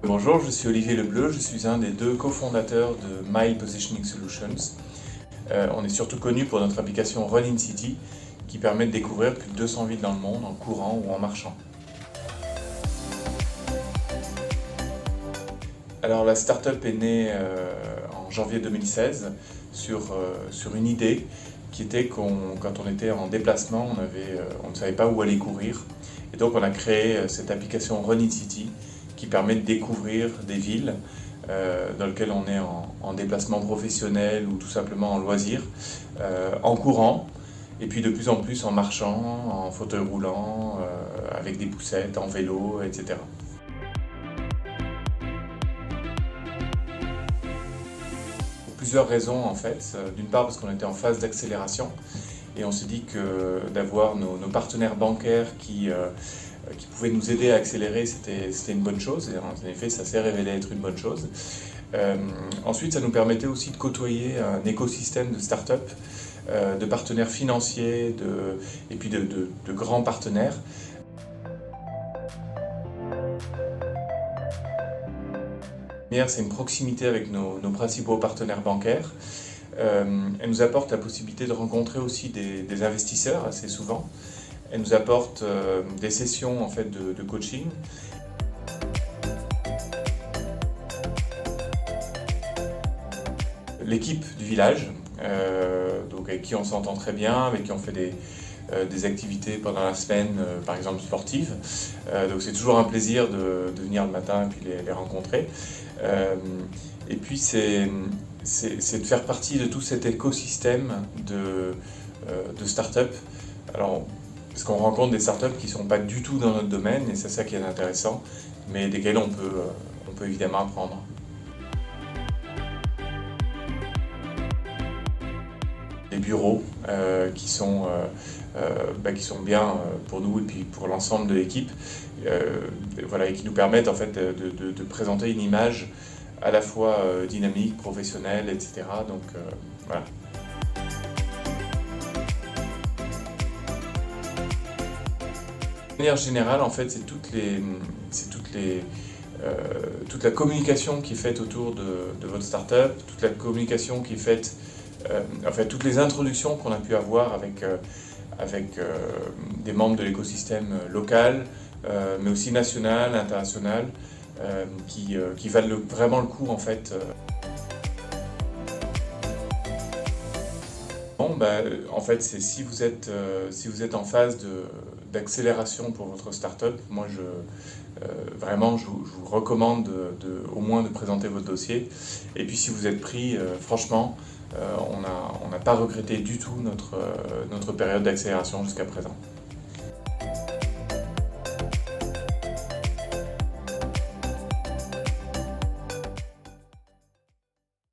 Bonjour, je suis Olivier Lebleu, je suis un des deux cofondateurs de Mile Positioning Solutions. On est surtout connu pour notre application Run in City qui permet de découvrir plus de 200 villes dans le monde en courant ou en marchant. Alors la startup est née en janvier 2016 sur une idée qui était quand on était en déplacement, on ne savait pas où aller courir. Et donc on a créé cette application Run in City qui permet de découvrir des villes dans lesquelles on est en déplacement professionnel ou tout simplement en loisir, en courant, et puis de plus en plus en marchant, en fauteuil roulant, avec des poussettes, en vélo, etc. Pour plusieurs raisons en fait. D'une part parce qu'on était en phase d'accélération et on s'est dit que d'avoir nos partenaires bancaires qui pouvaient nous aider à accélérer, c'était une bonne chose, et en effet ça s'est révélé être une bonne chose. Ensuite ça nous permettait aussi de côtoyer un écosystème de start-up, de partenaires financiers et puis de grands partenaires. C'est une proximité avec nos principaux partenaires bancaires. Elle nous apporte la possibilité de rencontrer aussi des investisseurs assez souvent. Elle nous apporte des sessions en fait, de coaching. L'équipe du village, donc avec qui on s'entend très bien, avec qui on fait des activités pendant la semaine, par exemple sportives. Donc c'est toujours un plaisir de venir le matin et puis les rencontrer. Et puis c'est de faire partie de tout cet écosystème de start-up. Alors, parce qu'on rencontre des startups qui ne sont pas du tout dans notre domaine, et c'est ça qui est intéressant, mais desquelles on peut évidemment apprendre. Des bureaux qui sont bien pour nous et puis pour l'ensemble de l'équipe, voilà, et qui nous permettent en fait de présenter une image à la fois dynamique, professionnelle, etc. Donc voilà. De manière générale, en fait, c'est toute la communication qui est faite autour de votre startup, toute la communication qui est faite, toutes les introductions qu'on a pu avoir avec des membres de l'écosystème local, mais aussi national, international, qui valent vraiment le coup en fait. En fait, c'est si vous êtes en phase d'accélération pour votre startup, moi vraiment je vous recommande au moins de présenter votre dossier. Et puis si vous êtes pris, franchement, on n'a pas regretté du tout notre période d'accélération jusqu'à présent.